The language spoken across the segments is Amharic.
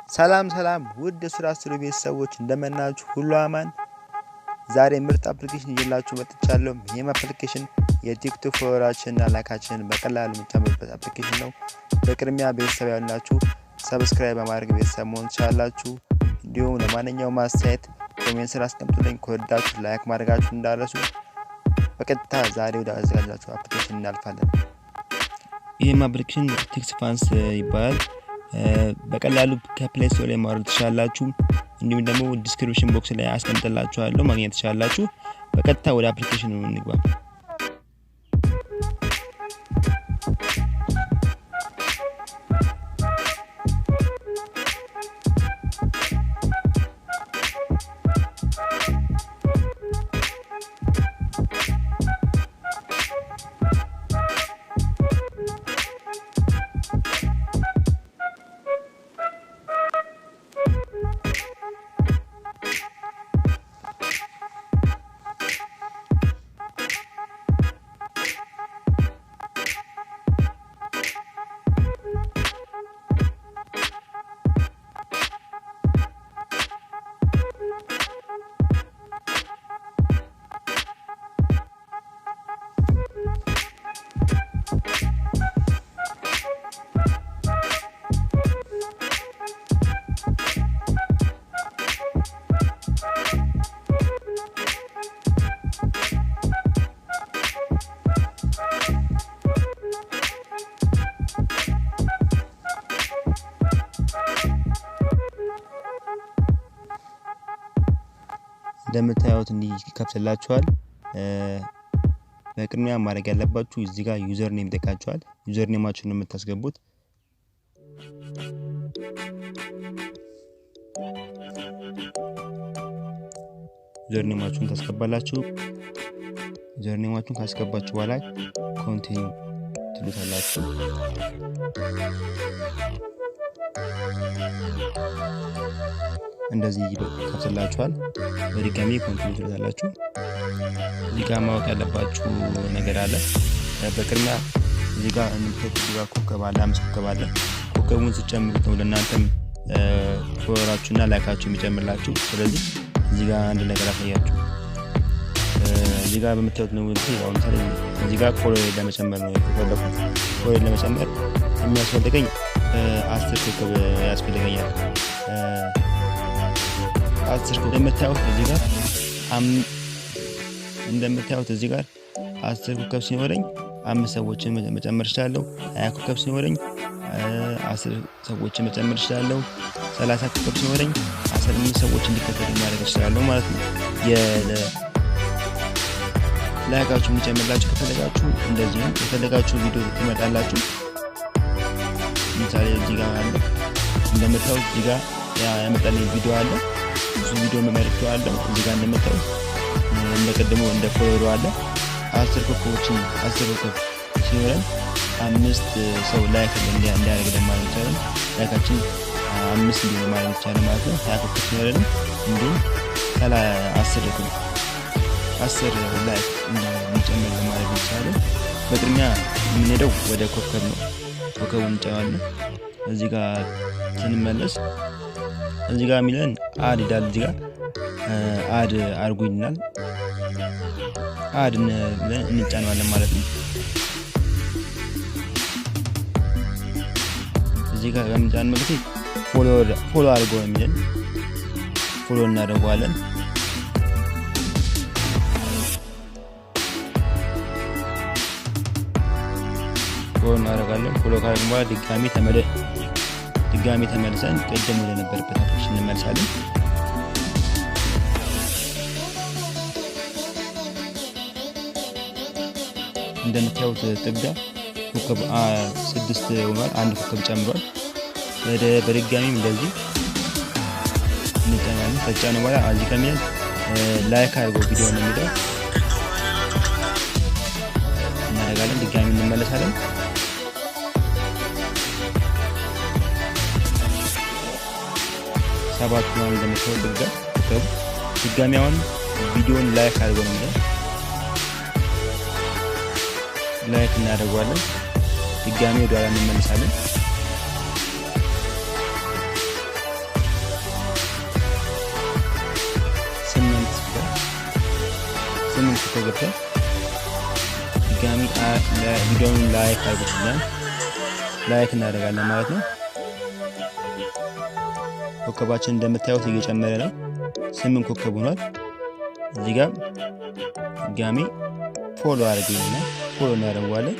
ሰላም ውድ ሱራፌል ቤተሰቦች እንደመናችሁ ሁሉ አማን። ዛሬ ምርጥ አፕሊኬሽን ይዤላችሁ መጥቻለሁ። ይሄም አፕሊኬሽን የቲክቶክ ፎሎወራችንና ላይካችንን በቀላሉ የምትጨምሩበት አፕሊኬሽን ነው። በቅድሚያ ቤተሰብ ያላችሁ ሰብስክራይብ በማድረግ ቤተሰብ መሆን ትችላላችሁ። እንዲሁም ለማንኛውም አስተያየት ኮሜንት ስር አስቀምጡልኝ። ከወዳችሁ ላይክ ማድረጋችሁ እንዳትረሱ። በቀጥታ ዛሬ ወደ አዘጋጃችሁ አፕሊኬሽን እናልፋለን። ይሄም አፕሊኬሽን ቴክስፋንስ ይባላል። በቀላሉ ከፕሌይ ስቶር ላይ ማውረድ ትችላላችሁ። እንዲሁም ደግሞ ዲስክሪፕሽን ቦክስ ላይ አስቀምጥላችኋለሁ ማግኘት ትችላላችሁ። በቀጥታ ወደ አፕሊኬሽኑ እንግባ። እንደምታዩት እንዲህ ይከፍትላችኋል። በቅድሚያ ማድረግ ያለባችሁ እዚህ ጋር ዩዘር ኔም ይጠይቃችኋል። ዩዘር ኔማችሁን የምታስገቡት ዩዘር ኔማችሁን ታስገባላችሁ። ዩዘር ኔማችሁን ካስገባችሁ በኋላ ኮንቲኒው ትሉታላችሁ። እንደዚህ ይከፍትላችኋል። በድጋሚ ኮንቲኒው ትሉታላችሁ። እዚህ ጋር ማወቅ ያለባችሁ ነገር አለ። በቅድሚያ እዚህ ጋር ኮከብ አለ፣ 5 ኮከብ አለ። ኮከቡን ሲጨምሩት ነው ለእናንተም ፎሎወራችሁና ላይካችሁ የሚጨምርላችሁ። ስለዚህ እዚህ ጋር አንድ ነገር አሳያችሁ። እዚህ ጋር በምታዩት ነው እዚህ ጋር ፎሎወር ለመጨመር ነው የፈለኩት። ፎሎወር ለመጨመር የሚያስፈልገኝ 10 ኮከብ ያስፈልገኛል። 10 ኮከብ እንደምታዩት እዚህ ጋር 10 ኮከብ ሲኖረኝ 5 ሰዎችን መጨመር እችላለሁ። 20 ኮከብ ሲኖረኝ 10 ሰዎችን መጨመር እችላለሁ። 30 ኮከብ ሲኖረኝ 15 ሰዎች እንዲከተሉ ማድረግ እችላለሁ ማለት ነው። ላይካችሁ እንዲጨምርላችሁ ከፈለጋችሁ እንደዚህ ነው። የፈለጋችሁ ቪዲዮ ትመጣላችሁ። ለምሳሌ እዚህ ጋር አለ፣ እንደምታዩት እዚህ ጋር ያመጣልኝ ቪዲዮ አለ። እሱ ቪዲዮ መመርጫለሁ። እዚህ ጋር እንደምታዩት እንደቀደሙ እንደ ፎሎወሩ አለ። 10 ኮከብ ሲኖረን 5 ሰው ላይክ እንዲያደርግ ማለት ይቻላል። ላይካችን 5 እንዲሆን ማለት ይቻላል ማለት ነው። 20 ኮከብ ሲኖረን እንዲሁም 10 ላይክ እንጨምር ማለት ይቻላል። በቅድሚያ የምንሄደው ወደ ኮከብ ነው። ኮከቡን እንጫናለን። እዚህ ጋር ስንመለስ እዚህ ጋር የሚለን አድ ይላል። እዚህ ጋር አድ አርጉ ይልናል። አድ እንጫናለን ማለት ነው። እዚህ ጋር በምንጫን ጊዜ ፎሎ አድርጎ የሚለን ፎሎ እናደርገዋለን። ፎሎ እናደርጋለን። ፎሎ ካደረግን በኋላ ድጋሚ ተመልሰን ቀደም ወደ ነበረበት አፕሊኬሽን እንመልሳለን። እንደምታዩት ጥጋ ኮከብ 6 ሆኗል። 1 ኮከብ ጨምሯል። በድጋሚም እንደዚህ እንጫናለን። ከጫነን በኋላ እዚህ ጋር ላይክ አድርጎ ቪዲዮ ነው የሚለው እናደርጋለን። ድጋሚ እንመለሳለን። ሰባት ነው እንደምታዩት ድጋሚ አሁን ቪዲዮን ላይክ አድርጎ ነው የሚለው ላይክ እናደርጋለን። ድጋሚ ወደ ኋላ እንመለሳለን። ኮከብ ገብተን ድጋሚ ቪዲዮውን ላይክ አድርጉልን ላይክ እናደርጋለን ማለት ነው ኮከባችን እንደምታዩት እየጨመረ ነው 8 ኮከብ ሆኗል እዚህ ጋር ድጋሚ ፎሎ አድርጉልን ፎሎ እናደርጋለን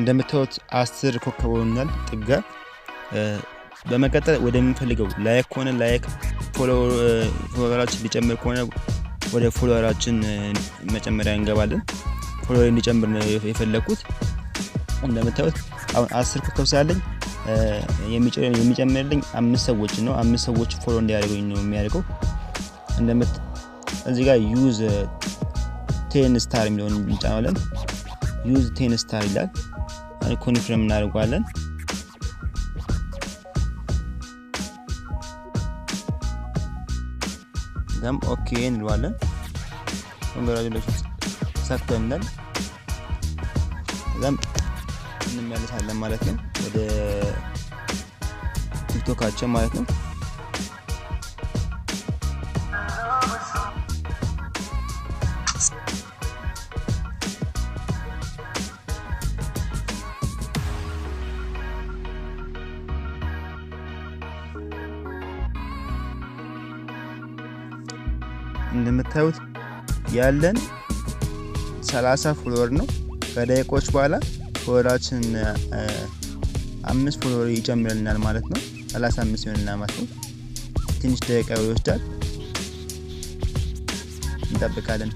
እንደምታዩት 10 ኮከብ ሆኗል ጥጋ በመቀጠል ወደምንፈልገው ላይክ ሆነ ላይክ ፎሎወራችን ሊጨምር ከሆነ ወደ ፎሎወራችን መጨመሪያ እንገባለን ፎሎወር እንዲጨምር ነው የፈለኩት እንደምታዩት አሁን 10 ኮከብ ሳለኝ የሚጨምርልኝ 5 ሰዎች ነው 5 ሰዎች ፎሎ እንዲያደርጉኝ ነው የሚያደርገው እዚህ ጋር ዩዝ 10 ስታር የሚለውን እንጫናለን ዩዝ 10 ስታር ይላል ኮንፊርም እናደርጋለን ደም ኦኬ እንለዋለን ኮንግራቹሌሽንስ ሰክተናል ደም እንመለሳለን ማለት ነው ወደ ቲክቶካችን ማለት ነው እንደምታዩት ያለን 30 ፎሎወር ነው ከደቂቆች በኋላ ፎሎወራችን 5 ፎሎወር ይጨምርልናል ማለት ነው 35 ይሆንልናል ማለት ነው ትንሽ ደቂቃ ይወስዳል እንጠብቃለን